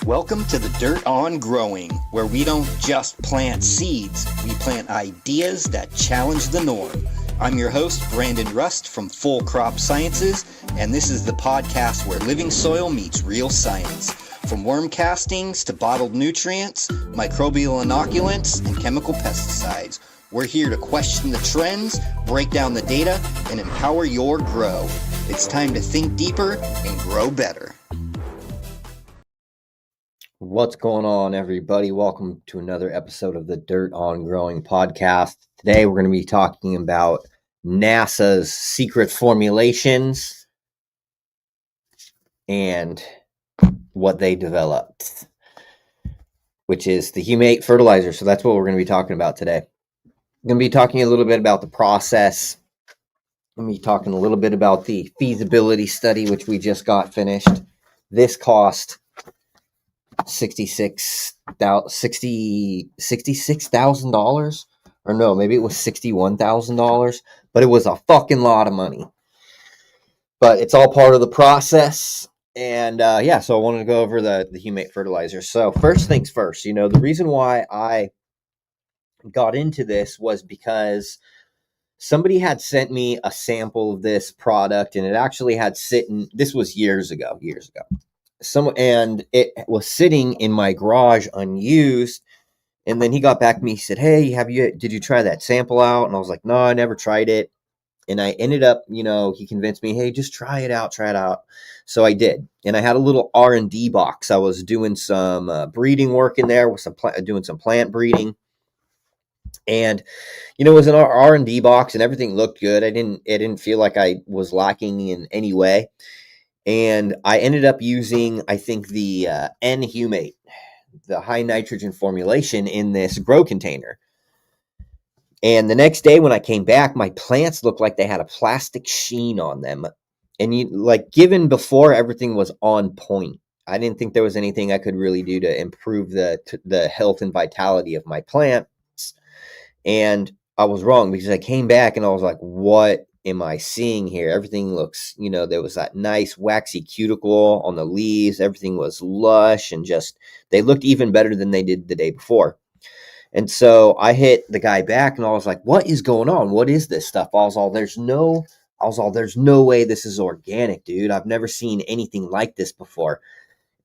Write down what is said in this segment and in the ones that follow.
Welcome to the Dirt on Growing, where we don't just plant seeds, we plant ideas that challenge the norm. I'm your host, Brandon Rust from Full Crop Sciences, and this is the podcast where living soil meets real science. From worm castings to bottled nutrients, microbial inoculants, and chemical pesticides, we're here to question the trends, break down the data, and empower your grow. It's time to think deeper and grow better. What's going on, everybody? Welcome to another episode of the Dirt on Growing podcast. Today, we're going to be talking about NASA's secret formulations and what they developed, which is the humate fertilizer. So that's what we're going to be talking about today. I'm going to be talking a little bit about the process. I'm going to be talking a little bit about the feasibility study, which we just got finished. This cost $66,000, or no, maybe it was $61,000, but it was a fucking lot of money. But it's all part of the process, and so I wanted to go over the humate fertilizer. So first things first, the reason why I got into this was because somebody had sent me a sample of this product, and it actually had this was years ago. And it was sitting in my garage unused. And then he got back to me. He said, "Hey, did you try that sample out?" And I was like, "No, I never tried it." And I ended up, he convinced me, "Hey, just try it out. So I did. And I had a little R&D box. I was doing some breeding work in there with doing some plant breeding. And, it was an R&D box and everything looked good. I didn't feel like I was lacking in any way. And I ended up using, I think, the N-humate, the high nitrogen formulation in this grow container. And the next day when I came back, my plants looked like they had a plastic sheen on them. And given before, everything was on point. I didn't think there was anything I could really do to improve the health and vitality of my plants. And I was wrong, because I came back and I was like, what am I seeing here? Everything looks, there was that nice waxy cuticle on the leaves. Everything was lush and they looked even better than they did the day before. And so I hit the guy back and I was like, what is going on? What is this stuff? There's no way this is organic, dude. I've never seen anything like this before.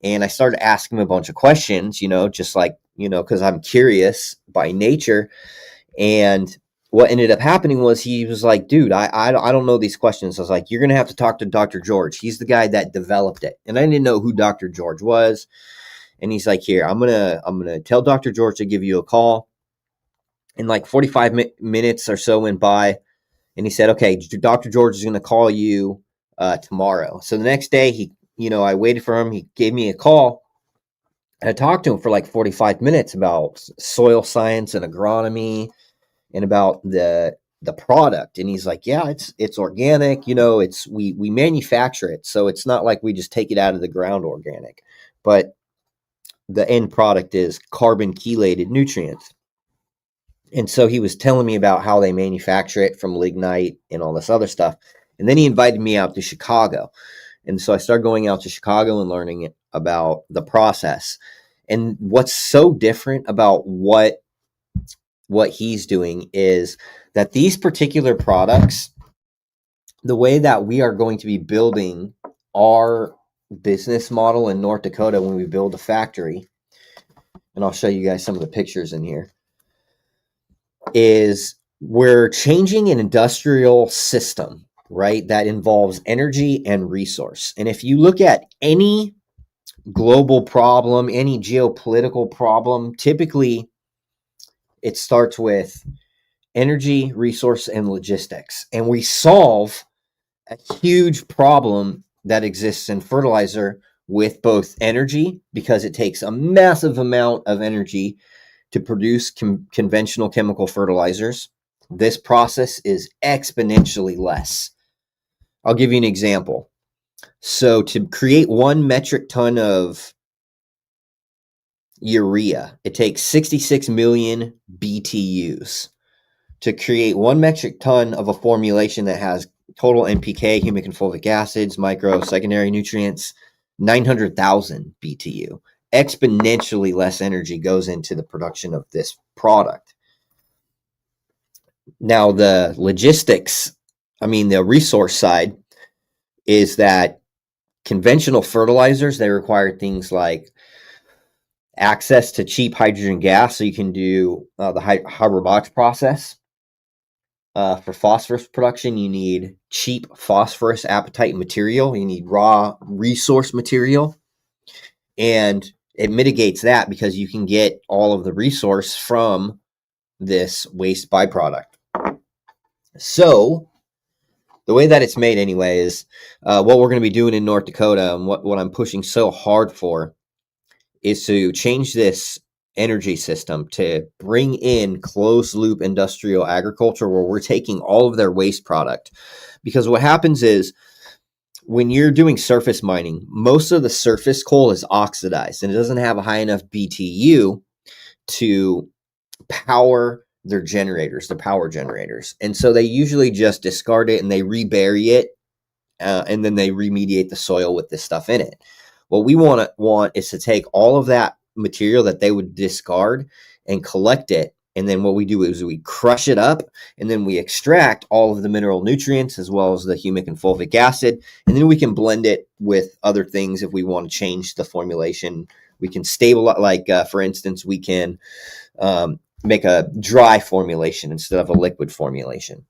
And I started asking him a bunch of questions, because I'm curious by nature. And what ended up happening was he was like, "Dude, I don't know these questions." I was like, "You're going to have to talk to Dr. George. He's the guy that developed it." And I didn't know who Dr. George was. And he's like, "Here, I'm going to tell Dr. George to give you a call." And 45 minutes or so went by. And he said, "Okay, Dr. George is going to call you tomorrow." So the next day, I waited for him. He gave me a call. I talked to him for 45 minutes about soil science and agronomy and about the product. And he's like, "Yeah, it's organic. We manufacture it. So it's not like we just take it out of the ground organic, but the end product is carbon chelated nutrients." And so he was telling me about how they manufacture it from lignite and all this other stuff. And then he invited me out to Chicago. And so I started going out to Chicago and learning about the process. And what's so different about what he's doing is that these particular products, the way that we are going to be building our business model in North Dakota when we build a factory, and I'll show you guys some of the pictures in here, is we're changing an industrial system, right, that involves energy and resource. And if you look at any global problem, any geopolitical problem, typically it starts with energy, resource, and logistics. And we solve a huge problem that exists in fertilizer with both energy, because it takes a massive amount of energy to produce conventional chemical fertilizers. This process is exponentially less. I'll give you an example. So to create 1 metric ton of urea, it takes 66 million BTUs. To create 1 metric ton of a formulation that has total NPK, humic and fulvic acids, micro, secondary nutrients, 900,000 BTU. exponentially less energy goes into the production of this product. Now, the logistics, the resource side is that conventional fertilizers, they require things like access to cheap hydrogen gas, so you can do the Haber-Bosch process. For phosphorus production, you need cheap phosphorus apatite material. You need raw resource material. And it mitigates that because you can get all of the resource from this waste byproduct. So the way that it's made anyway is what we're going to be doing in North Dakota, and what I'm pushing so hard for is to change this energy system to bring in closed loop industrial agriculture where we're taking all of their waste product. Because what happens is when you're doing surface mining, most of the surface coal is oxidized and it doesn't have a high enough BTU to power their generators, the power generators. And so they usually just discard it and they rebury it, and then they remediate the soil with this stuff in it. What we want is to take all of that material that they would discard and collect it. And then what we do is we crush it up, and then we extract all of the mineral nutrients as well as the humic and fulvic acid. And then we can blend it with other things if we want to change the formulation. We can stabilize, like for instance, we can make a dry formulation instead of a liquid formulation.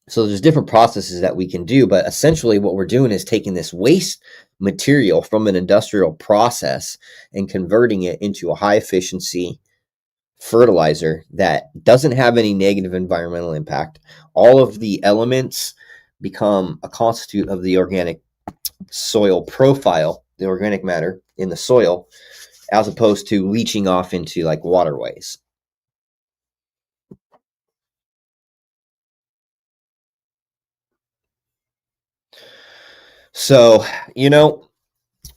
So there's different processes that we can do, but essentially what we're doing is taking this waste material from an industrial process and converting it into a high efficiency fertilizer that doesn't have any negative environmental impact. All of the elements become a constitute of the organic soil profile, the organic matter in the soil, as opposed to leaching off into like waterways. So,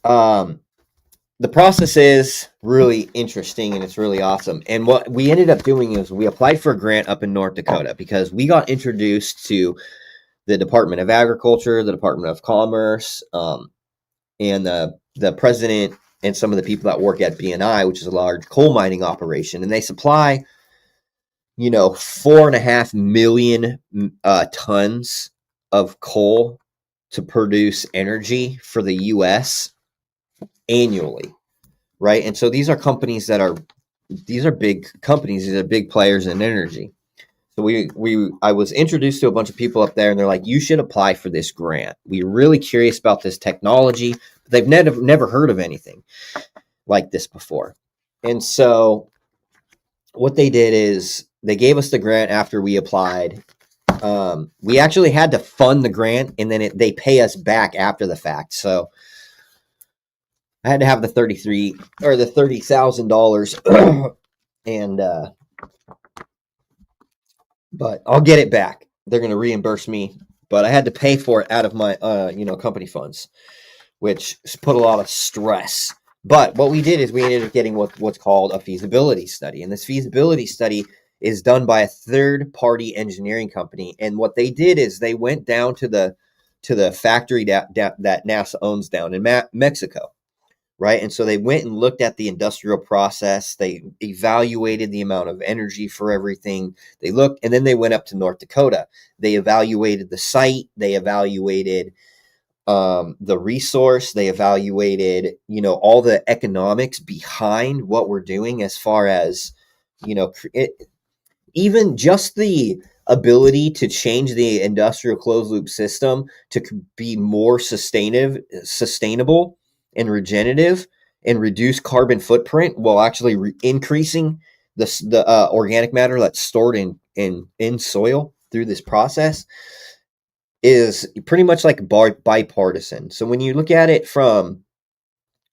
the process is really interesting and it's really awesome. And what we ended up doing is we applied for a grant up in North Dakota because we got introduced to the Department of Agriculture, the Department of Commerce, and the president and some of the people that work at BNI, which is a large coal mining operation. And they supply, 4.5 million tons of coal to produce energy for the U.S. annually, right? And so these are companies these are big companies, these are big players in energy. So I was introduced to a bunch of people up there, and they're like, you should apply for this grant. We're really curious about this technology, but they've never heard of anything like this before. And so what they did is they gave us the grant after we applied. We actually had to fund the grant, and then they pay us back after the fact. So I had to have the $30,000, and but I'll get it back. They're going to reimburse me, but I had to pay for it out of my company funds, which put a lot of stress. But what we did is we ended up getting what's called a feasibility study, and this feasibility study is done by a third-party engineering company. And what they did is they went down to the factory that NASA owns down in Mexico, right? And so they went and looked at the industrial process. They evaluated the amount of energy for everything. They looked, and then they went up to North Dakota. They evaluated the site. They evaluated the resource. They evaluated, all the economics behind what we're doing as far as, even just the ability to change the industrial closed loop system to be more sustainable and regenerative and reduce carbon footprint while actually increasing the organic matter that's stored in soil through this process is pretty much like bipartisan. So when you look at it from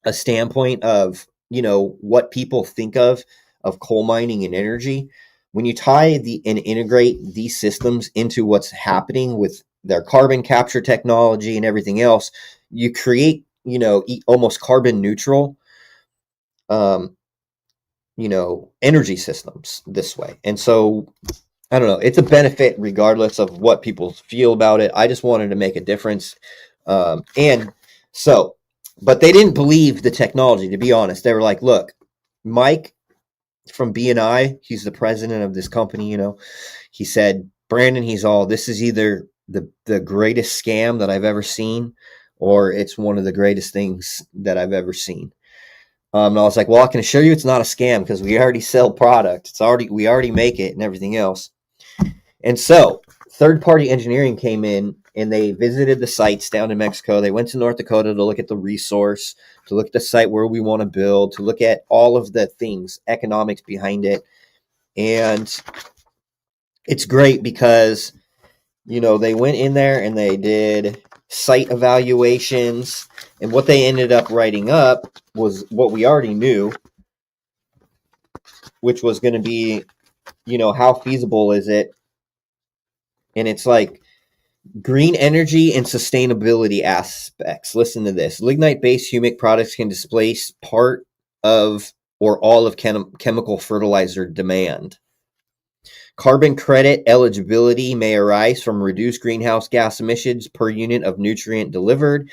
a standpoint of, what people think of coal mining and energy, when you tie and integrate these systems into what's happening with their carbon capture technology and everything else, you create, almost carbon neutral, energy systems this way. And so, I don't know, it's a benefit regardless of what people feel about it. I just wanted to make a difference. And so But they didn't believe the technology, to be honest. They were like, look, Mike from BNI, he's the president of this company, he said, Brandon, this is either the greatest scam that I've ever seen, or it's one of the greatest things that I've ever seen. And I was like, well, I can assure you it's not a scam because we already sell product. We already make it and everything else. And so third-party engineering came in and they visited the sites down in Mexico. They went to North Dakota to look at the resource, to look at the site where we want to build, to look at all of the things, economics behind it. And it's great because, they went in there and they did site evaluations. And what they ended up writing up was what we already knew, which was going to be, how feasible is it? And it's like, green energy and sustainability aspects. Listen to this. Lignite-based humic products can displace part of or all of chemical fertilizer demand. Carbon credit eligibility may arise from reduced greenhouse gas emissions per unit of nutrient delivered,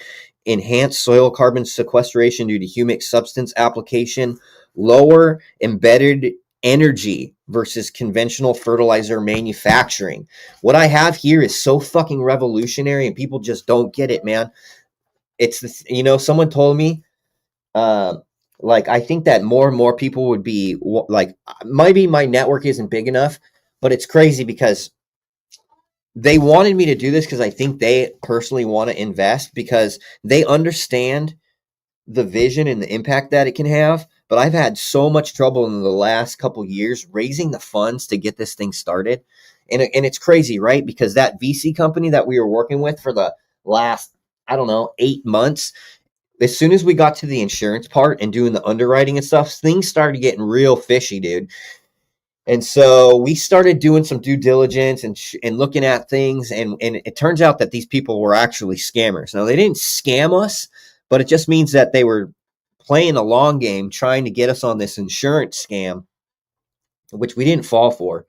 enhanced soil carbon sequestration due to humic substance application, lower embedded energy versus conventional fertilizer manufacturing. What I have here is so fucking revolutionary and people just don't get it, man. It's this, someone told me, like, I think that more and more people would be like, maybe my network isn't big enough, but it's crazy because they wanted me to do this because I think they personally want to invest because they understand the vision and the impact that it can have. But I've had so much trouble in the last couple years raising the funds to get this thing started. And it's crazy, right? Because that VC company that we were working with for the last, I don't know, 8 months, as soon as we got to the insurance part and doing the underwriting and stuff, things started getting real fishy, dude. And so we started doing some due diligence and looking at things. And it turns out that these people were actually scammers. Now, they didn't scam us, but it just means that they were playing a long game trying to get us on this insurance scam, which we didn't fall for.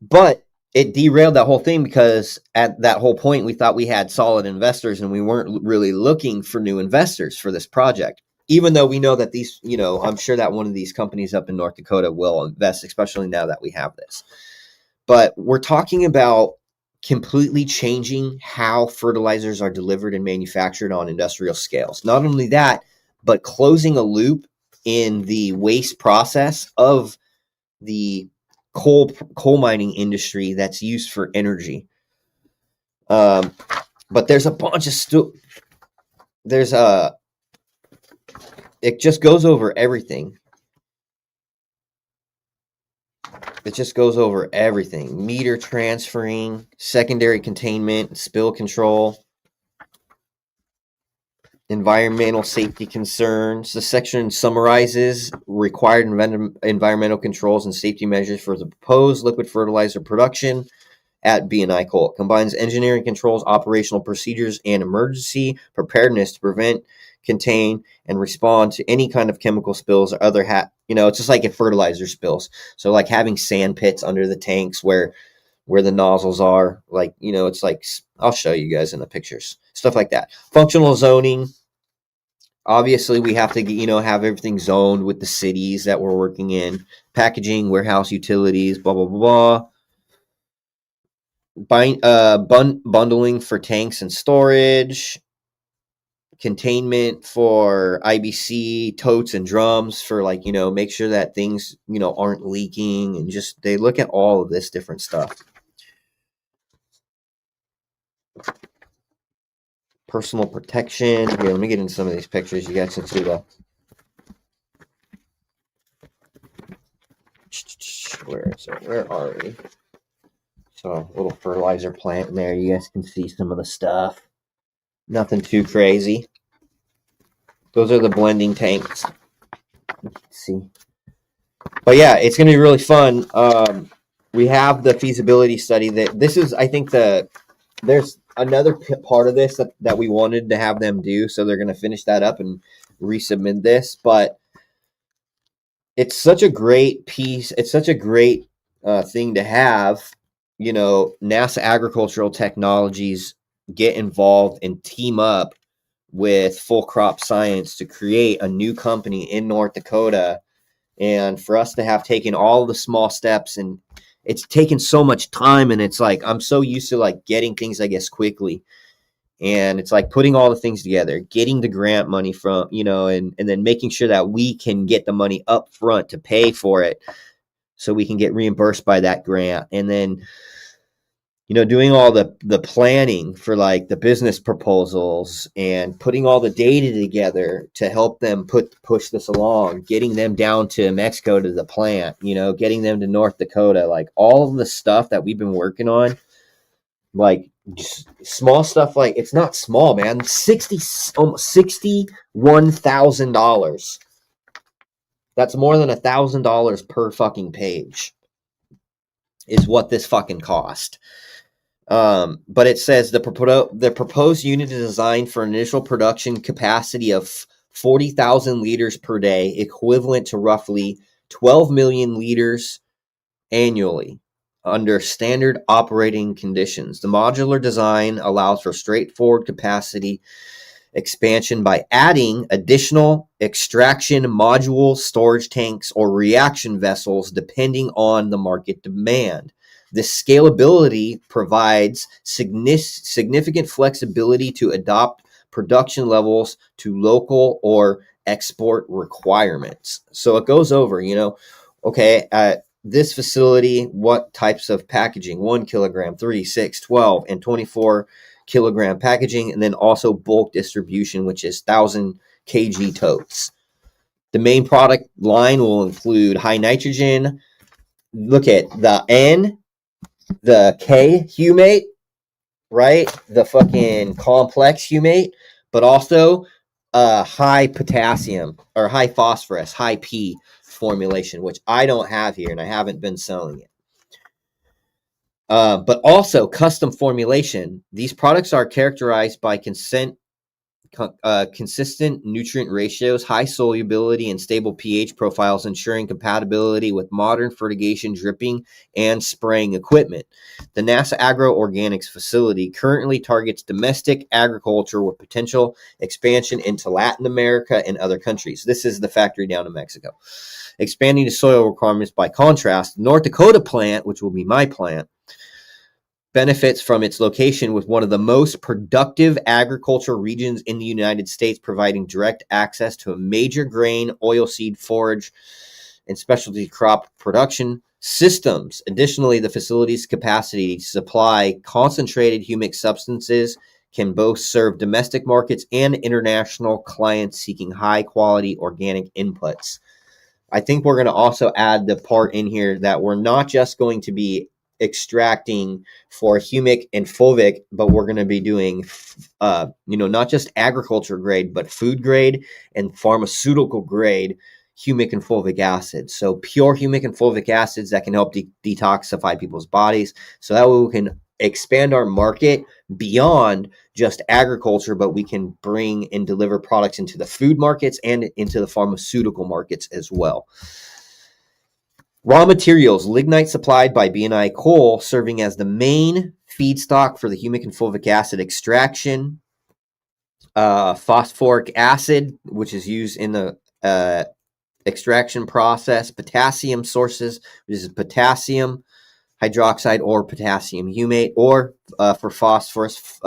But it derailed that whole thing because at that whole point, we thought we had solid investors and we weren't really looking for new investors for this project. Even though we know that these, I'm sure that one of these companies up in North Dakota will invest, especially now that we have this. But we're talking about completely changing how fertilizers are delivered and manufactured on industrial scales. Not only that, but closing a loop in the waste process of the coal mining industry that's used for energy. But there's a bunch of it just goes over everything. It just goes over everything. Meter transferring, secondary containment, spill control, environmental safety concerns. The section summarizes required environmental controls and safety measures for the proposed liquid fertilizer production at BNI Coal. It combines engineering controls, operational procedures, and emergency preparedness to prevent, contain, and respond to any kind of chemical spills or other it's just like if fertilizer spills. So like having sand pits under the tanks where the nozzles are, like, it's like, I'll show you guys in the pictures, stuff like that. Functional zoning. Obviously, we have to, have everything zoned with the cities that we're working in. Packaging, warehouse utilities, blah, blah, blah, blah. Bundling for tanks and storage. Containment for IBC, totes, and drums for, like, make sure that things, aren't leaking. And just, they look at all of this different stuff. Personal protection. Here, let me get into some of these pictures. You guys can see the... Where is it? Where are we? So, a little fertilizer plant in there. You guys can see some of the stuff. Nothing too crazy. Those are the blending tanks. Let's see. But yeah, it's going to be really fun. We have the feasibility study. That this is, I think, there's another part of this that we wanted to have them do. So they're going to finish that up and resubmit this. But it's such a great piece. It's such a great thing to have. NASA Agricultural Technologies get involved and team up with Full Crop Science to create a new company in North Dakota, and for us to have taken all the small steps, and it's taken so much time, and it's like I'm so used to like getting things, I guess, quickly. And it's like putting all the things together, getting the grant money from, and then making sure that we can get the money up front to pay for it so we can get reimbursed by that grant. And then, doing all the planning for like the business proposals and putting all the data together to help them push this along, getting them down to Mexico to the plant, getting them to North Dakota, like all of the stuff that we've been working on, like just small stuff. Like it's not small, man. Almost $61,000. That's more than $1,000 per fucking page is what this fucking cost. But it says the proposed unit is designed for initial production capacity of 40,000 liters per day, equivalent to roughly 12 million liters annually under standard operating conditions. The modular design allows for straightforward capacity expansion by adding additional extraction modules, storage tanks, or reaction vessels depending on the market demand. This scalability provides significant flexibility to adopt production levels to local or export requirements. So it goes over, okay, at this facility, what types of packaging? 1 kilogram, 3, 6, 12, and 24 kilogram packaging, and then also bulk distribution, which is 1,000 kg totes. The main product line will include high nitrogen. Look at the N, the K humate, right? The fucking complex humate, but also high potassium or high phosphorus, high P formulation, which I don't have here and I haven't been selling it. But also custom formulation. These products are characterized by consistent nutrient ratios, high solubility, and stable pH profiles, ensuring compatibility with modern fertigation, dripping, and spraying equipment. The NASA Agro-Organics facility currently targets domestic agriculture with potential expansion into Latin America and other countries. This is the factory down in Mexico. Expanding the soil requirements. By contrast, the North Dakota plant, which will be my plant, benefits from its location with one of the most productive agriculture regions in the United States, providing direct access to a major grain, oilseed, forage, and specialty crop production systems. Additionally, the facility's capacity to supply concentrated humic substances can both serve domestic markets and international clients seeking high-quality organic inputs. I think we're going to also add the part in here that we're not just going to be extracting for humic and fulvic, but we're going to be doing, not just agriculture grade, but food grade and pharmaceutical grade humic and fulvic acid. So pure humic and fulvic acids that can help detoxify people's bodies. So that way we can expand our market beyond just agriculture, but we can bring and deliver products into the food markets and into the pharmaceutical markets as well. Raw materials: lignite supplied by BNI Coal, serving as the main feedstock for the humic and fulvic acid extraction. Phosphoric acid, which is used in the extraction process. Potassium sources, which is potassium hydroxide or potassium humate, or for phosphorus,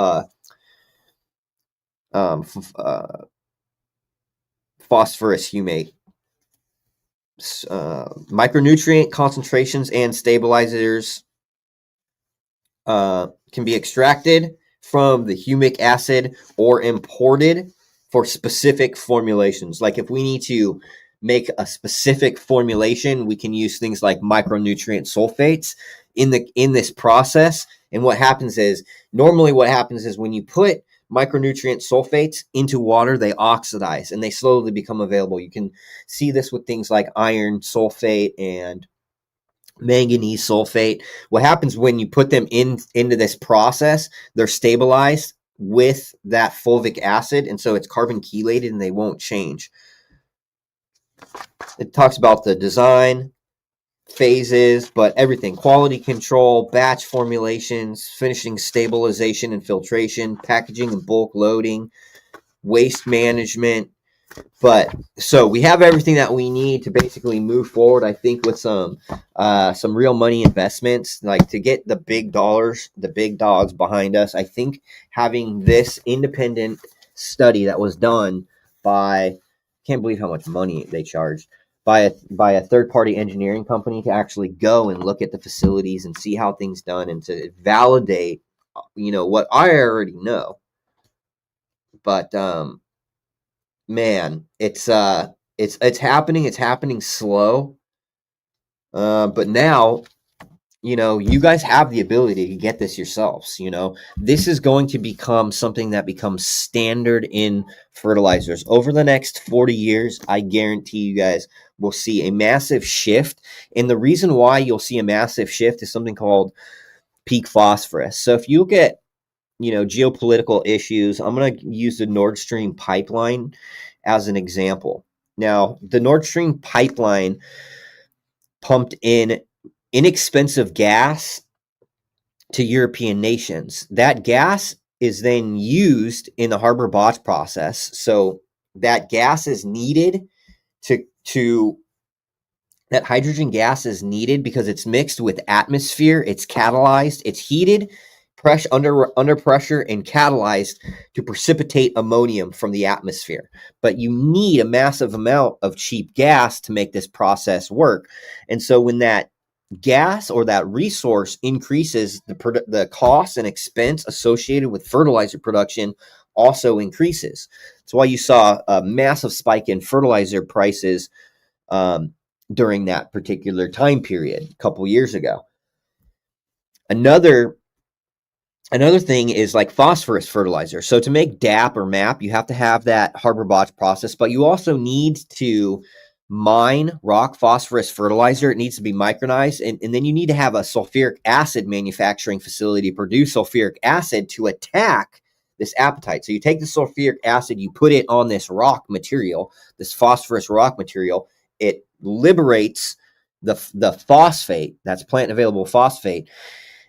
phosphorus humate. Micronutrient concentrations and stabilizers can be extracted from the humic acid or imported for specific formulations. Like if we need to make a specific formulation, we can use things like micronutrient sulfates in this process. And what happens is when you put micronutrient sulfates into water, they oxidize and they slowly become available. You can see this with things like iron sulfate and manganese sulfate. What happens when you put them into this process, they're stabilized with that fulvic acid, and so it's carbon chelated and they won't change. It talks about the design phases, but everything: quality control, batch formulations, finishing, stabilization and filtration, packaging and bulk loading, waste management. But so we have everything that we need to basically move forward. I think with some real money investments, like to get the big dollars, the big dogs behind us. I think having this independent study that was done by, can't believe how much money they charged, by a third party engineering company to actually go and look at the facilities and see how things done and to validate, what I already know. But man, it's happening. It's happening slow. But now, you guys have the ability to get this yourselves. This is going to become something that becomes standard in fertilizers over the next 40 years. I guarantee you guys will see a massive shift. And the reason why you'll see a massive shift is something called peak phosphorus. So if you look at, geopolitical issues, I'm going to use the Nord Stream pipeline as an example. Now, the Nord Stream pipeline pumped in inexpensive gas to European nations. That gas is then used in the Haber-Bosch process. So that gas is needed to that hydrogen gas is needed because it's mixed with atmosphere, it's catalyzed, it's heated, under pressure and catalyzed to precipitate ammonium from the atmosphere. But you need a massive amount of cheap gas to make this process work. And so when that gas or that resource increases, the cost and expense associated with fertilizer production also increases. That's why you saw a massive spike in fertilizer prices during that particular time period a couple years ago. Another thing is like phosphorus fertilizer. So to make DAP or MAP, you have to have that Haber-Bosch process, but you also need to mine rock phosphorus fertilizer. It needs to be micronized, and then you need to have a sulfuric acid manufacturing facility to produce sulfuric acid to attack this apatite. So you take the sulfuric acid, you put it on this rock material, this phosphorus rock material, it liberates the phosphate, that's plant available phosphate,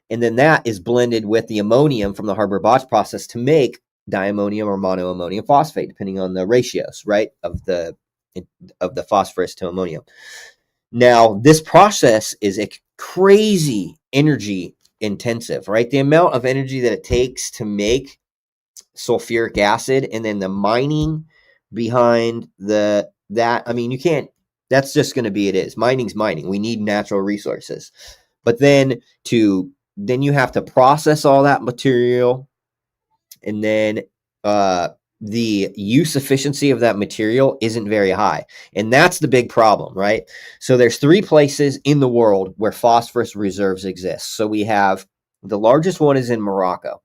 and then that is blended with the ammonium from the Haber-Bosch process to make diammonium or monoammonium phosphate, depending on the ratios, right, of the phosphorus to ammonium. Now, this process is a crazy energy intensive, right? The amount of energy that it takes to make sulfuric acid and then the mining behind that, I mean, you can't, that's just going to be, it is. Mining's mining. We need natural resources. But then you have to process all that material, and then the use efficiency of that material isn't very high. And that's the big problem, right? So there's 3 places in the world where phosphorus reserves exist. So we have, the largest one is in Morocco.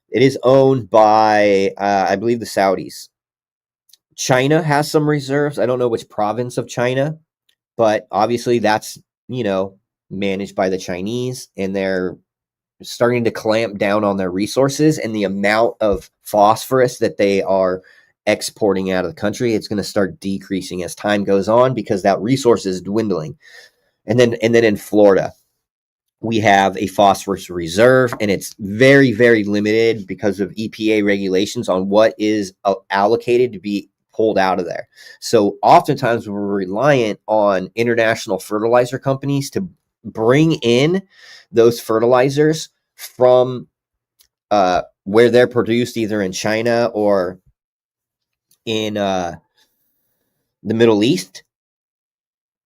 It is owned by, I believe, the Saudis. China has some reserves. I don't know which province of China, but obviously that's, managed by the Chinese, and they're starting to clamp down on their resources and the amount of phosphorus that they are exporting out of the country. It's going to start decreasing as time goes on because that resource is dwindling. And then in Florida, we have a phosphorus reserve, and it's very, very limited because of EPA regulations on what is allocated to be pulled out of there. So oftentimes we're reliant on international fertilizer companies to bring in those fertilizers from where they're produced, either in China or in the Middle East.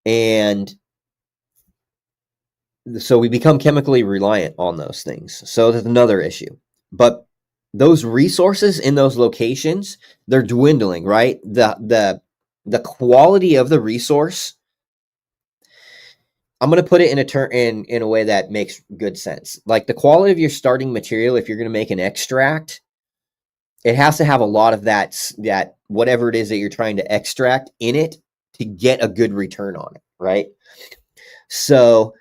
And so we become chemically reliant on those things. So that's another issue. But those resources in those locations, they're dwindling, right? The quality of the resource, I'm going to put it in a way that makes good sense. Like the quality of your starting material, if you're going to make an extract, it has to have a lot of that whatever it is that you're trying to extract in it to get a good return on it, right? So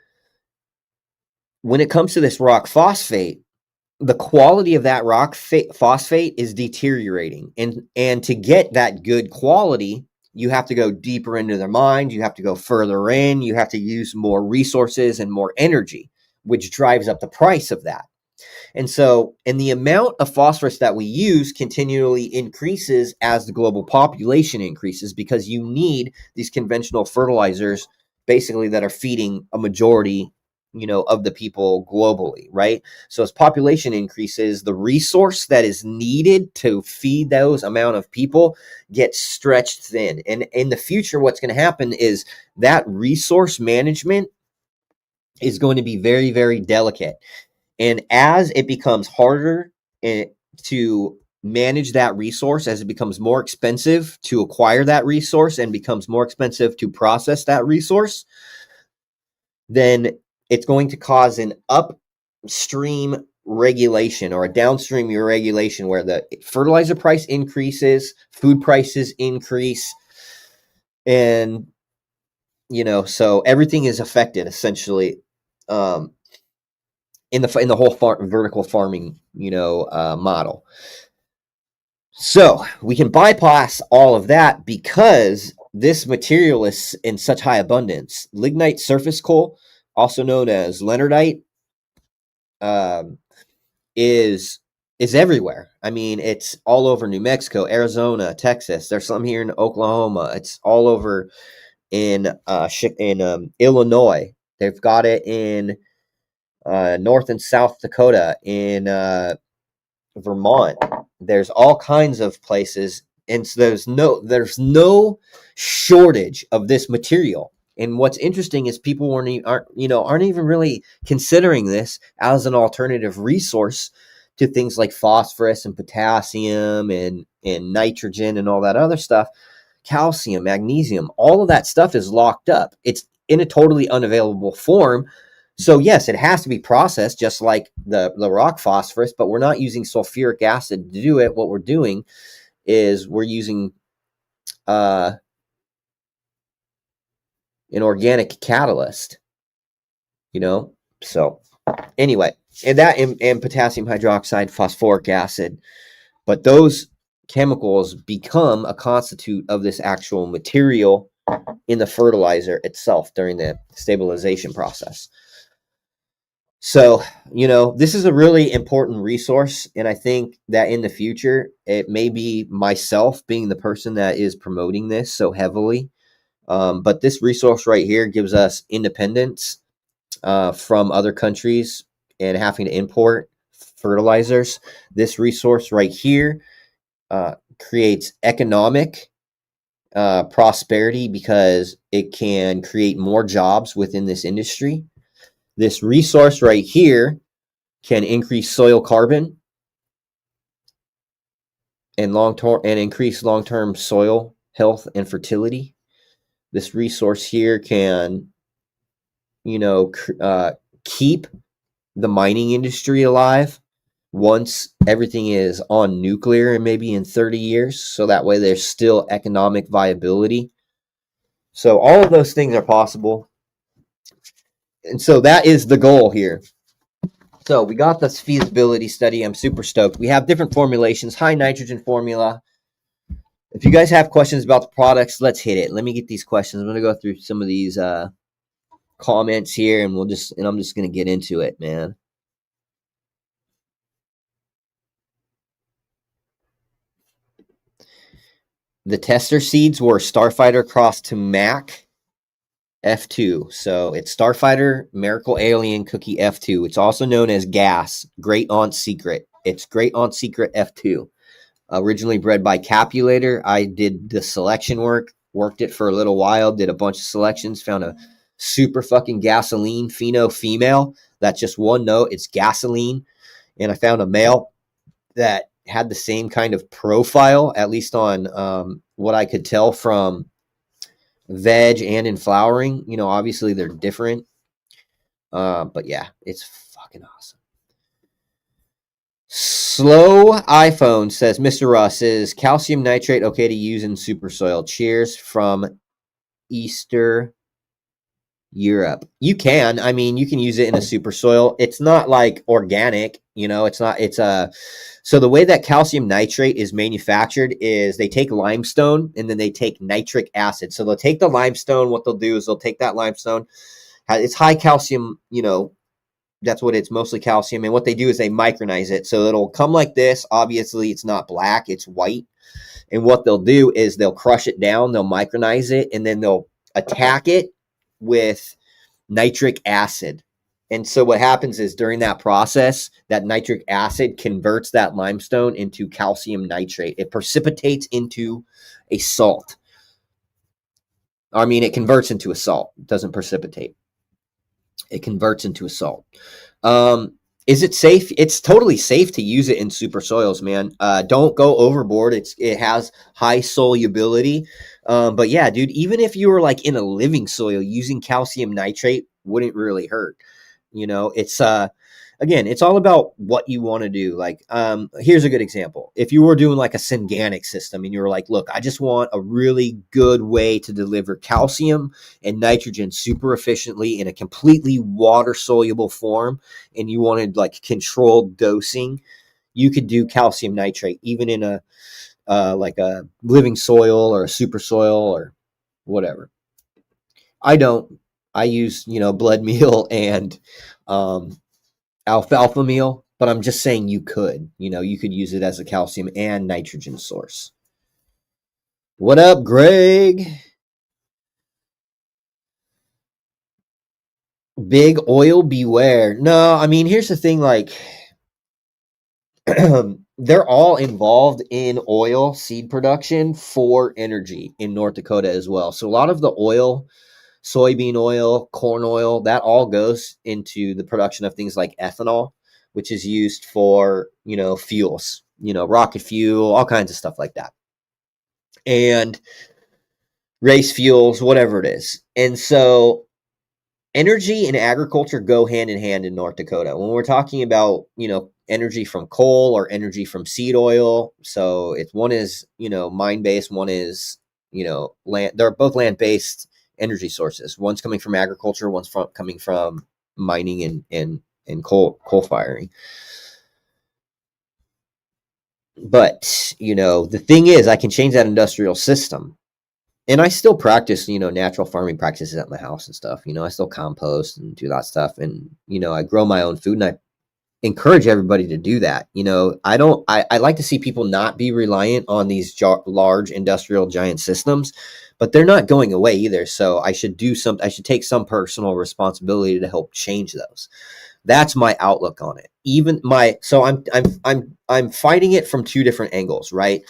when it comes to this rock phosphate, the quality of that rock phosphate is deteriorating. And to get that good quality, you have to go deeper into their mines. You have to go further in. You have to use more resources and more energy, which drives up the price of that. And so, and the amount of phosphorus that we use continually increases as the global population increases, because you need these conventional fertilizers basically that are feeding a majority, of the people globally, right? So as population increases, the resource that is needed to feed those amount of people gets stretched thin. And in the future, what's going to happen is that resource management is going to be very, very delicate. And as it becomes harder to manage that resource, as it becomes more expensive to acquire that resource and becomes more expensive to process that resource, then it's going to cause an upstream regulation or a downstream regulation where the fertilizer price increases, food prices increase, and so everything is affected essentially. In the whole vertical farming, model. So we can bypass all of that because this material is in such high abundance. Lignite surface coal, also known as leonardite, is everywhere. I mean, it's all over New Mexico, Arizona, Texas. There's some here in Oklahoma. It's all over in Illinois. They've got it in North and South Dakota, in Vermont. There's all kinds of places, and so there's no shortage of this material. And what's interesting is people aren't even really considering this as an alternative resource to things like phosphorus and potassium and nitrogen and all that other stuff. Calcium, magnesium, all of that stuff is locked up. It's in a totally unavailable form. So yes, it has to be processed just like the rock phosphorus, but we're not using sulfuric acid to do it. What we're doing is we're using an organic catalyst, So anyway, and that and potassium hydroxide, phosphoric acid, but those chemicals become a constitute of this actual material in the fertilizer itself during the stabilization process. So, this is a really important resource. And I think that in the future, it may be myself being the person that is promoting this so heavily. But this resource right here gives us independence from other countries and having to import fertilizers. This resource right here creates economic prosperity because it can create more jobs within this industry. This resource right here can increase soil carbon and increase long-term soil health and fertility. This resource here can, keep the mining industry alive once everything is on nuclear and maybe in 30 years. So that way there's still economic viability. So all of those things are possible. And so that is the goal here. So we got this feasibility study. I'm super stoked. We have different formulations, high nitrogen formula. If you guys have questions about the products, let's hit it. Let me get these questions. I'm going to go through some of these comments here, and I'm just going to get into it, man. The tester seeds were Starfighter crossed to Mac F2. So it's Starfighter Miracle Alien Cookie F2. It's also known as Gas, Great Aunt Secret. It's Great Aunt Secret F2. Originally bred by Capulator. I did the selection work, worked it for a little while, did a bunch of selections, found a super fucking gasoline pheno female. That's just one note. It's gasoline. And I found a male that had the same kind of profile, at least on what I could tell from veg and in flowering. Obviously they're different. But yeah, it's fucking awesome. Slow iPhone says, Mr. Russ, is calcium nitrate okay to use in super soil? Cheers from Easter Europe. You can. I mean, you can use it in a super soil. It's not like organic, it's not, so the way that calcium nitrate is manufactured is they take limestone and then they take nitric acid. So they'll take the limestone. What they'll do is they'll take that limestone. It's high calcium, That's what it's mostly calcium. And what they do is they micronize it. So it'll come like this. Obviously, it's not black, it's white. And what they'll do is they'll crush it down, they'll micronize it, and then they'll attack it with nitric acid. And so what happens is during that process, that nitric acid converts that limestone into calcium nitrate. It precipitates into a salt. I mean, it converts into a salt. It doesn't precipitate. It converts into a salt. Is it safe? It's totally safe to use it in super soils, man. Don't go overboard. It has high solubility. But yeah, dude, even if you were like in a living soil, using calcium nitrate wouldn't really hurt. You know, it's again, it's all about what you want to do. Like, here's a good example. If you were doing like a synganic system and you were like, look, I just want a really good way to deliver calcium and nitrogen super efficiently in a completely water soluble form, and you wanted like controlled dosing, you could do calcium nitrate even in a like a living soil or a super soil or whatever. I don't. I use, blood meal and alfalfa meal, but I'm just saying you could. You could use it as a calcium and nitrogen source. What up, Greg? Big oil beware. No, I mean, here's the thing, like they're all involved in oil seed production for energy in North Dakota as well. So a lot of the oil, soybean oil, corn oil, that all goes into the production of things like ethanol, which is used for, fuels, rocket fuel, all kinds of stuff like that. And race fuels, whatever it is. And so energy and agriculture go hand in hand in North Dakota. When we're talking about, energy from coal or energy from seed oil, so it's one is, mine based, one is, land. They're both land based energy sources. One's coming from agriculture, one's coming from mining and coal firing. But, the thing is, I can change that industrial system. And I still practice, natural farming practices at my house and stuff. I still compost and do that stuff. And, I grow my own food, and I encourage everybody to do that. I like to see people not be reliant on these large industrial giant systems, but they're not going away either. So I should take some personal responsibility to help change those. That's my outlook on it. So I'm fighting it from two different angles, right?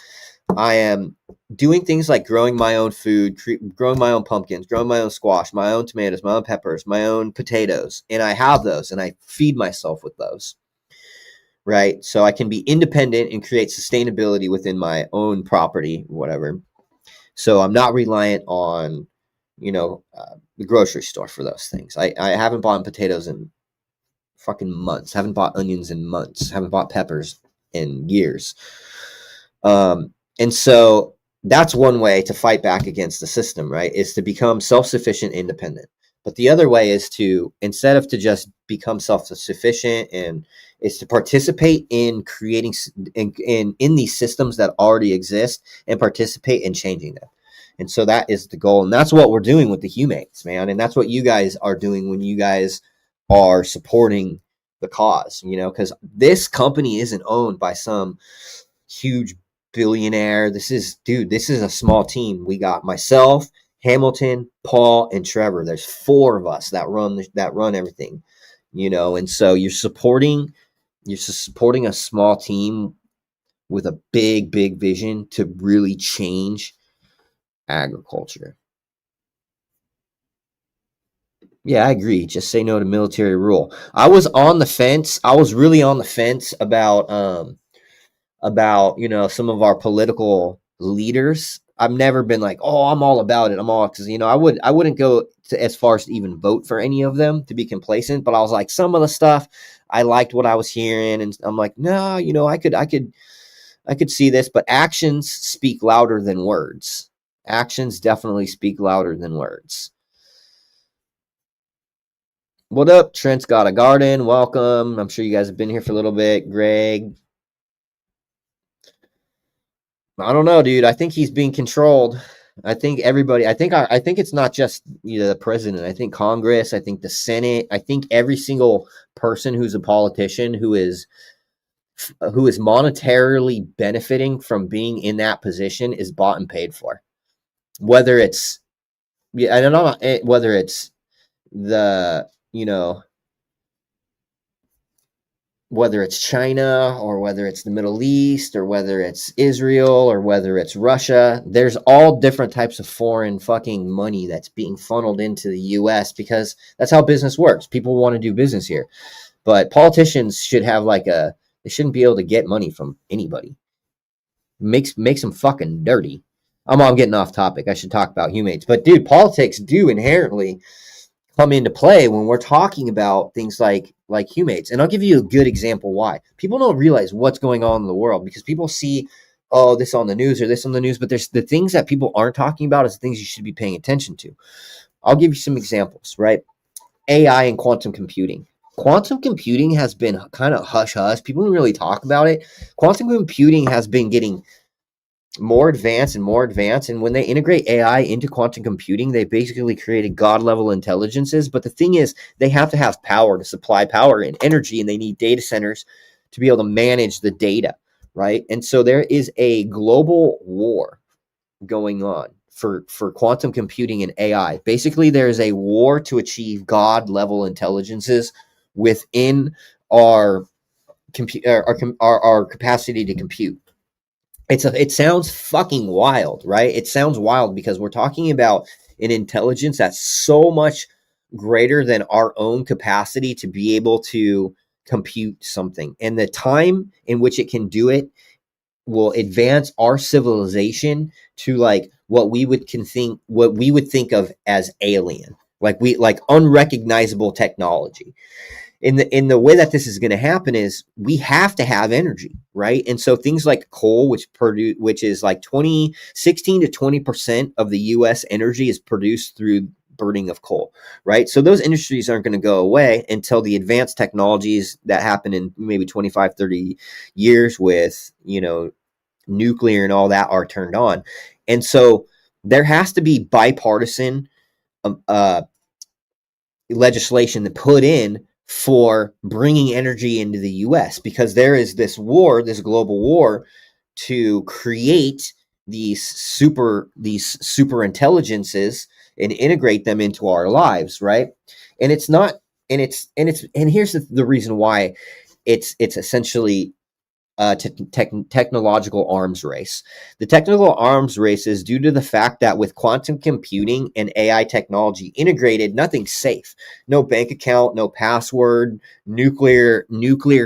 I am doing things like growing my own food, growing my own pumpkins, growing my own squash, my own tomatoes, my own peppers, my own potatoes. And I have those and I feed myself with those, right? So I can be independent and create sustainability within my own property, whatever. So I'm not reliant on, the grocery store for those things. I haven't bought potatoes in fucking months, haven't bought onions in months, haven't bought peppers in years. And so that's one way to fight back against the system, right? Is to become self-sufficient, independent. But the other way is to, instead of to just become self-sufficient, and is to participate in creating in these systems that already exist and participate in changing them. And so that is the goal. And that's what we're doing with the humates, man. And that's what you guys are doing when you guys are supporting the cause, because this company isn't owned by some huge billionaire. This is a small team. We got myself, Hamilton, Paul, and Trevor. There's 4 of us that run everything, and so you're supporting a small team with a big vision to really change agriculture. Yeah, I agree. Just say no to military rule. I was on the fence. I was really on the fence about some of our political leaders. I've never been like, oh, I'm all about it. I'm all, because I wouldn't go as far as to even vote for any of them to be complacent. But I was like, some of the stuff I liked what I was hearing, and I'm like, no, I could see this. But actions speak louder than words. Actions definitely speak louder than words. What up? Trent's got a garden. Welcome. I'm sure you guys have been here for a little bit. Greg. I don't know, dude. I think he's being controlled. I think everybody. I think it's not just the president. I think Congress. I think the Senate. I think every single person who's a politician who is monetarily benefiting from being in that position is bought and paid for. Whether it's I don't know whether it's the whether it's China or whether it's the Middle East or whether it's Israel or whether it's Russia, there's all different types of foreign fucking money that's being funneled into the US because that's how business works. People want to do business here. But politicians should have they shouldn't be able to get money from anybody. Makes them fucking dirty. I'm getting off topic. I should talk about humates. But dude, politics do inherently come into play when we're talking about things like humates. And I'll give you a good example why. People don't realize what's going on in the world because people see, oh, this on the news or this on the news, but there's the things that people aren't talking about is the things you should be paying attention to. I'll give you some examples, right? AI and quantum computing. Quantum computing has been kind of hush-hush. People don't really talk about it. Quantum computing has been getting more advanced and more advanced. And when they integrate AI into quantum computing, they basically created God level intelligences. But the thing is, they have to have power to supply power and energy, and they need data centers to be able to manage the data, right? And so there is a global war going on for quantum computing and AI. Basically, there is a war to achieve God level intelligences within our our capacity to compute. It sounds fucking wild, right? It sounds wild because we're talking about an intelligence that's so much greater than our own capacity to be able to compute something. And the time in which it can do it will advance our civilization to what we would think of as alien, like unrecognizable technology. In the way that this is going to happen is we have to have energy, right? And so things like coal, which is like 16 to 20% of the US energy is produced through burning of coal, right? So those industries aren't going to go away until the advanced technologies that happen in maybe 25, 30 years with, nuclear and all that are turned on. And so there has to be bipartisan legislation to put in for bringing energy into the US because there is this global war to create these super intelligences and integrate them into our lives, right? And it's not and here's the reason why it's essentially technological arms race. The technical arms race is due to the fact that with quantum computing and AI technology integrated, nothing's safe. No bank account, no password, nuclear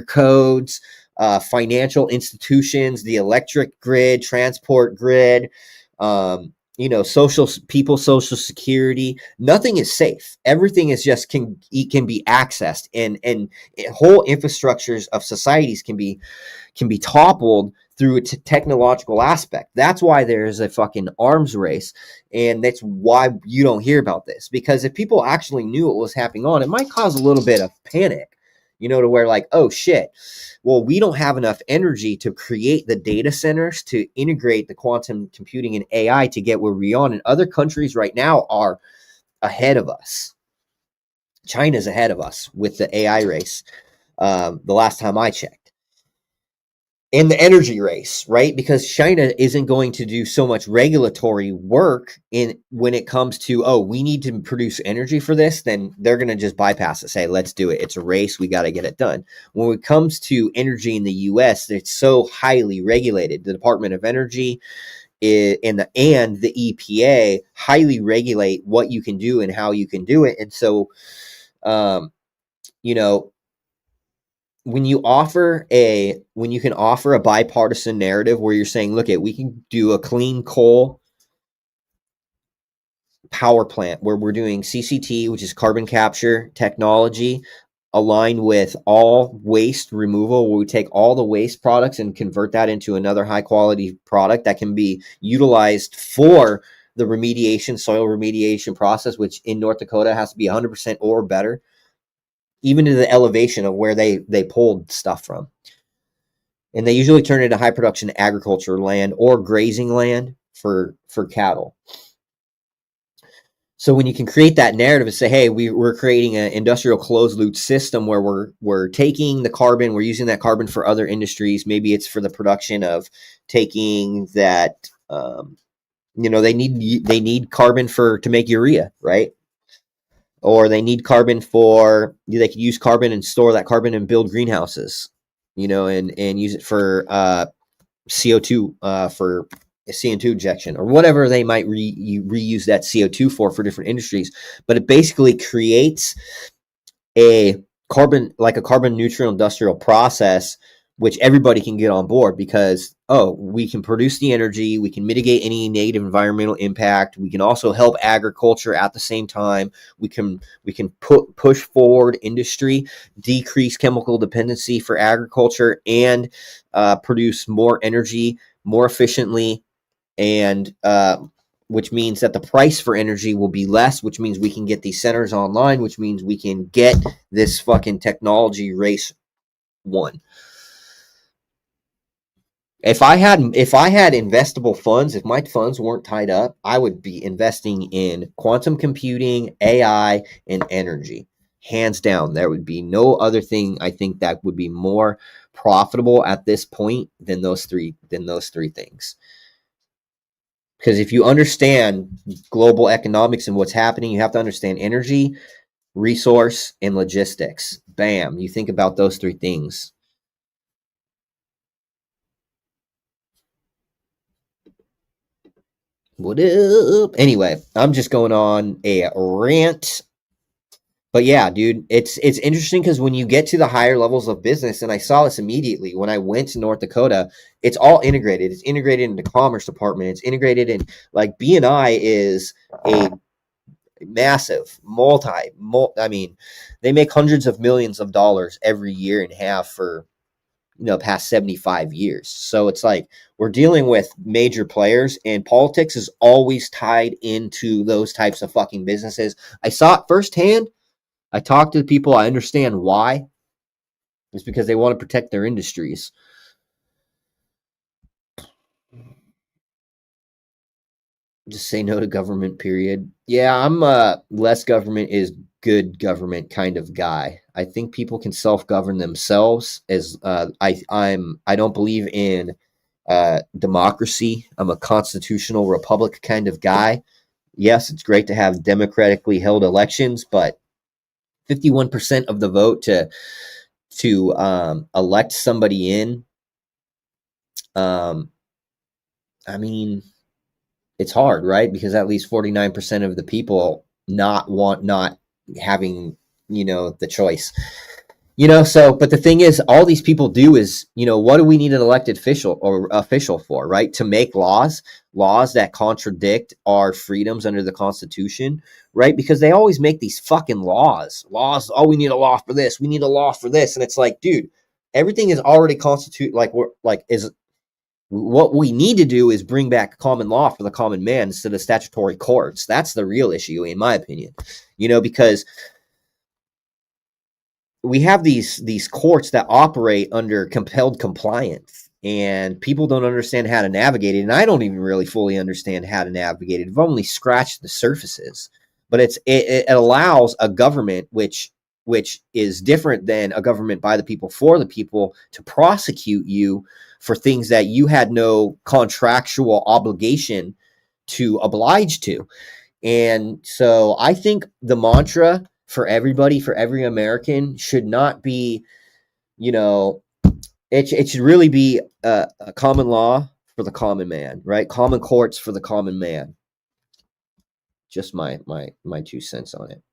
codes, financial institutions, the electric grid, transport grid, social security. Nothing is safe. Everything is just can be accessed, and whole infrastructures of societies can be toppled through a technological aspect. That's why there's a fucking arms race, and that's why you don't hear about this. Because if people actually knew what was happening on, it might cause a little bit of panic, to where oh shit, well, we don't have enough energy to create the data centers to integrate the quantum computing and AI to get where we are. And other countries right now are ahead of us. China's ahead of us with the AI race. The last time I checked. In the energy race, right? Because China isn't going to do so much regulatory work when it comes to, we need to produce energy for this, then they're going to just bypass it, say, let's do it. It's a race. We got to get it done. When it comes to energy in the US, it's so highly regulated. The Department of Energy and the EPA highly regulate what you can do and how you can do it. And so, when you can offer a bipartisan narrative where you're saying, look, we can do a clean coal power plant where we're doing CCT, which is carbon capture technology, aligned with all waste removal, where we take all the waste products and convert that into another high quality product that can be utilized for the soil remediation process, which in North Dakota has to be 100% or better, even to the elevation of where they pulled stuff from. And they usually turn it into high production agriculture land or grazing land for cattle. So when you can create that narrative and say, hey, we're creating an industrial closed loop system where we're taking the carbon, we're using that carbon for other industries. Maybe it's for the production of taking that, they need carbon to make urea, right? Or they need carbon they could use carbon and store that carbon and build greenhouses, and use it for CO2 for CO2 injection or whatever they might reuse that CO2 for different industries. But it basically creates a carbon neutral industrial process, which everybody can get on board because, we can produce the energy, we can mitigate any negative environmental impact, we can also help agriculture at the same time, we can push forward industry, decrease chemical dependency for agriculture, and produce more energy more efficiently, and which means that the price for energy will be less, which means we can get these centers online, which means we can get this fucking technology race won. If I had investable funds, if my funds weren't tied up, I would be investing in quantum computing, AI, and energy. Hands down, there would be no other thing I think that would be more profitable at this point than those three things. Because if you understand global economics and what's happening, you have to understand energy, resource, and logistics. Bam, you think about those three things. What up? Anyway, I'm just going on a rant. But yeah, dude, it's interesting because when you get to the higher levels of business, and I saw this immediately when I went to North Dakota, it's all integrated. It's integrated in the commerce department. It's integrated in, like, BNI is a massive I mean, they make hundreds of millions of dollars every year and have for past 75 years. So it's like we're dealing with major players, and politics is always tied into those types of fucking businesses. I saw it firsthand. I talked to the people. I understand why. It's because they want to protect their industries. Just say no to government, period. Yeah, I'm less government is good government kind of guy. I think people can self-govern themselves. As I don't believe in democracy. I'm a constitutional republic kind of guy. Yes, it's great to have democratically held elections, but 51% of the vote to elect somebody in, I mean, it's hard, right? Because at least 49% of the people not having, the choice. But the thing is, all these people do is, what do we need an elected official for, right? To make laws that contradict our freedoms under the Constitution, right? Because they always make these fucking laws. Oh, we need a law for this. We need a law for this. And it's like, dude, everything is already constituted. What we need to do is bring back common law for the common man instead of statutory courts. That's the real issue, in my opinion, because we have these courts that operate under compelled compliance, and people don't understand how to navigate it. And I don't even really fully understand how to navigate it. I've only scratched the surfaces, but it allows a government which is different than a government by the people for the people to prosecute you for things that you had no contractual obligation to oblige to. And so I think the mantra for everybody, for every American, should not be, it should really be a common law for the common man, right? Common courts for the common man. Just my 2 cents on it.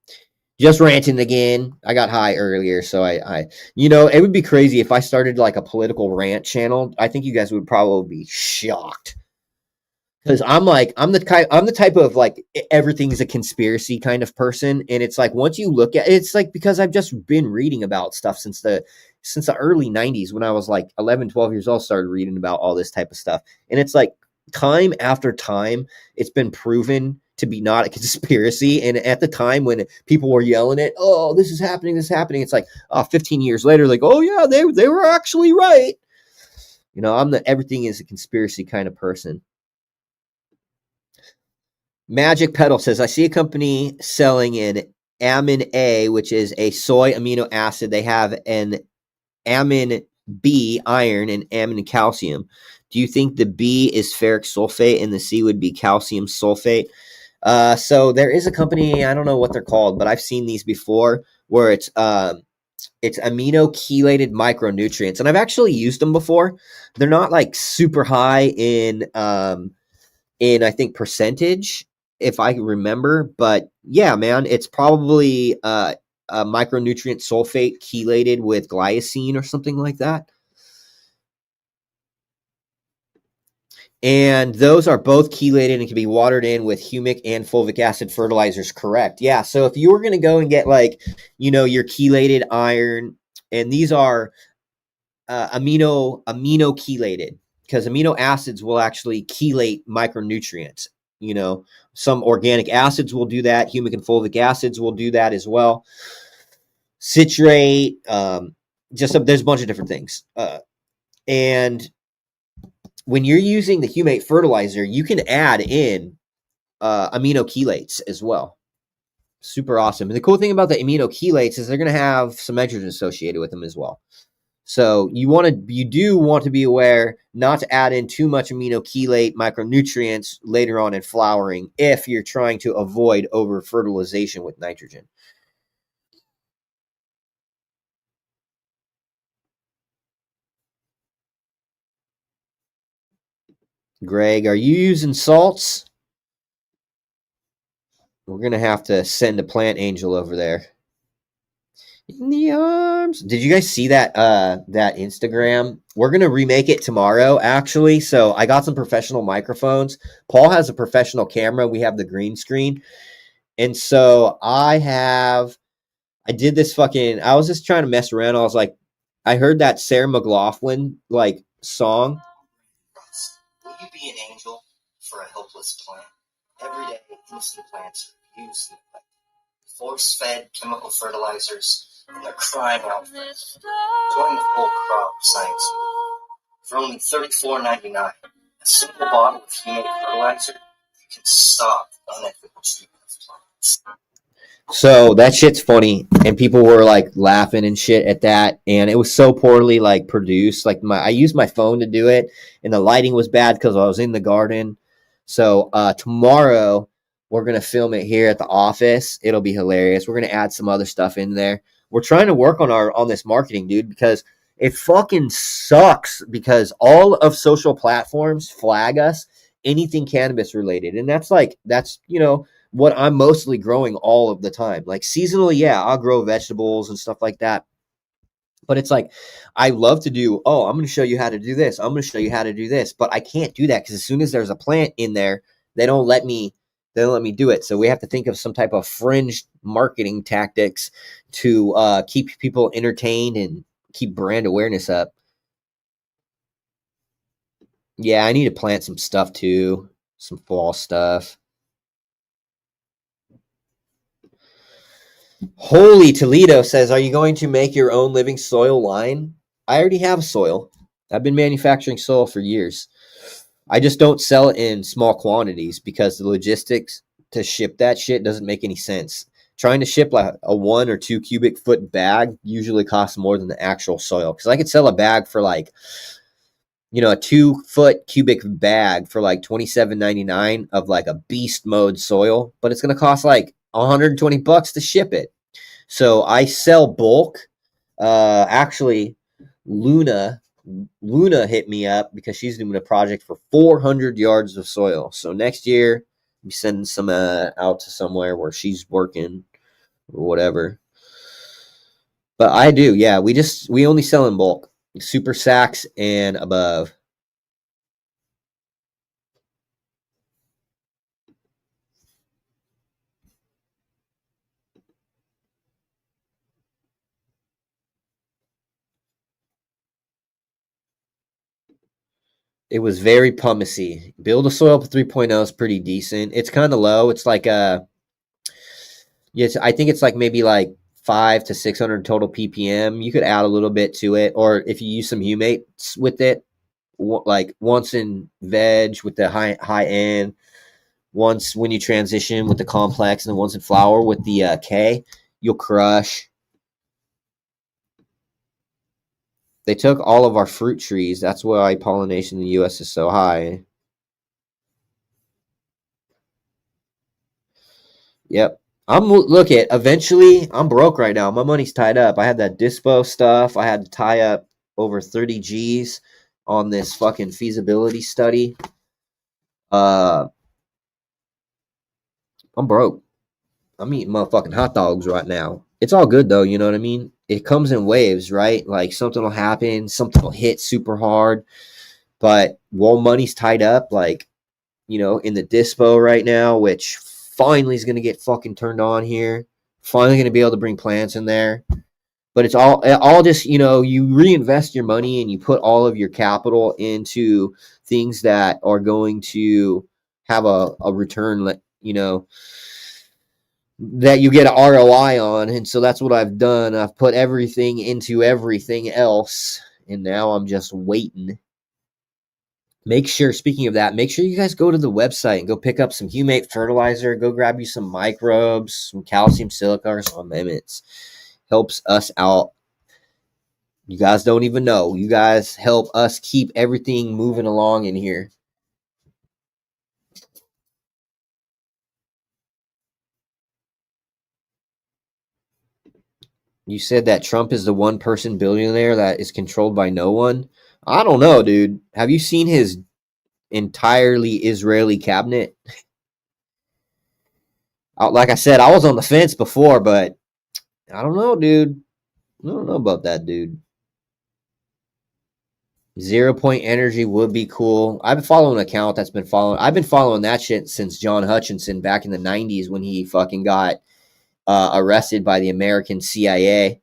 Just ranting again. I got high earlier, so I it would be crazy if I started like a political rant channel. I think you guys would probably be shocked. Because I'm the type of like everything's a conspiracy kind of person, and it's like once you look at it, it's like because I've just been reading about stuff since the early 90s when I was like 11, 12 years old, started reading about all this type of stuff, and it's like time after time it's been proven to be not a conspiracy. And at the time when people were yelling it, oh, this is happening, it's like 15 years later, like, oh yeah, they were actually right. I'm the everything is a conspiracy kind of person. Magic Pedal says, I see a company selling an Amin A, which is a soy amino acid. They have an Amin B, iron, and Amin calcium. Do you think the B is ferric sulfate and the C would be calcium sulfate? So there is a company, I don't know what they're called, but I've seen these before where it's amino chelated micronutrients, and I've actually used them before. They're not like super high in I think percentage, if I remember, but yeah, man, it's probably a micronutrient sulfate chelated with glycine or something like that. And those are both chelated and can be watered in with humic and fulvic acid fertilizers, correct? Yeah. So if you were going to go and get like, your chelated iron, and these are amino chelated, because amino acids will actually chelate micronutrients. Some organic acids will do that. Humic and fulvic acids will do that as well. Citrate, there's a bunch of different things. And when you're using the humate fertilizer, you can add in amino chelates as well. Super awesome. And the cool thing about the amino chelates is they're going to have some nitrogen associated with them as well. So you do want to be aware not to add in too much amino chelate micronutrients later on in flowering if you're trying to avoid over fertilization with nitrogen. Greg, are you using salts? We're going to have to send a plant angel over there. In the arms. Did you guys see that Instagram? We're gonna remake it tomorrow, actually. So I got some professional microphones. Paul has a professional camera. We have the green screen. And so I did this I was just trying to mess around. I was like, I heard that Sarah McLachlan song. Will you be an angel for a helpless plant? Every day, innocent plants are used and neglected. Force-fed chemical fertilizers, and they're crying out for it. Join the full crop science for only $34.99. A simple bottle of humate fertilizer, you can stop unethical treatment of plants. So that shit's funny, and people were laughing and shit at that, and it was so poorly produced. I used my phone to do it, and the lighting was bad because I was in the garden. So tomorrow we're gonna film it here at the office. It'll be hilarious. We're gonna add some other stuff in there. We're trying to work on this marketing, dude, because it fucking sucks because all of social platforms flag us anything cannabis related, and that's what I'm mostly growing all of the time. Seasonally, yeah, I'll grow vegetables and stuff like that. But it's I love to do, I'm going to show you how to do this. I'm going to show you how to do this. But I can't do that because as soon as there's a plant in there, they don't let me do it. So we have to think of some type of fringe marketing tactics to keep people entertained and keep brand awareness up. Yeah, I need to plant some stuff too, some fall stuff. Holy Toledo says, are you going to make your own living soil line? I already have soil. I've been manufacturing soil for years. I just don't sell it in small quantities because the logistics to ship that shit doesn't make any sense. Trying to ship a 1 or 2 cubic foot bag usually costs more than the actual soil. Because I could sell a bag for a 2-foot cubic bag for $27.99 of a beast mode soil, but it's going to cost $120 to ship it. So I sell bulk. Actually, Luna hit me up because she's doing a project for 400 yards of soil. So next year, I'll be sending some out to somewhere where she's working or whatever. But I do, yeah. We only sell in bulk, super sacks and above. It was very pumicey. Build a soil for 3.0 is pretty decent. It's kind of low. It's yes, I think it's maybe 5 to 600 total ppm. You could add a little bit to it, or if you use some humates with it, once in veg with the high end, once when you transition with the complex, and then once in flower with the K, you'll crush. They took all of our fruit trees. That's why pollination in the U.S. is so high. Yep. Look at eventually I'm broke right now. My money's tied up. I had that dispo stuff. I had to tie up over 30 G's on this fucking feasibility study. I'm broke. I'm eating motherfucking hot dogs right now. It's all good though, you know what I mean? It comes in waves, right? Like something will happen, something will hit super hard. But while money's tied up, like, you know, in the dispo right now, which finally is going to get fucking turned on here. Finally going to be able to bring plants in there. But it's all just, you know, you reinvest your money and you put all of your capital into things that are going to have a return, you know, that you get an ROI on. And so that's what I've done. I've put everything into everything else. And now I'm just waiting. Make sure, speaking of that, make sure you guys go to the website and go pick up some humate fertilizer. Go grab you some microbes, some calcium silica, or some amendments. Helps us out. You guys don't even know. You guys help us keep everything moving along in here. You said that Trump is the one person billionaire that is controlled by no one. I don't know, dude. Have you seen his entirely Israeli cabinet? Like I said, I was on the fence before, but I don't know, dude. I don't know about that, dude. 0 Point Energy would be cool. I've been following an account that's been following. I've been following that shit since John Hutchinson back in the 90s when he fucking got arrested by the American CIA.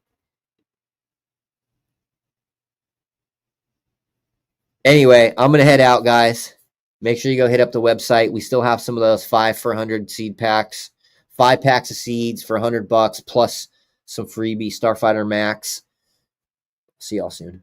Anyway, I'm gonna head out, guys. Make sure you go hit up the website. We still have some of those 5 for 100 seed packs, 5 packs of seeds for $100 plus some freebie Starfighter Max. See y'all soon.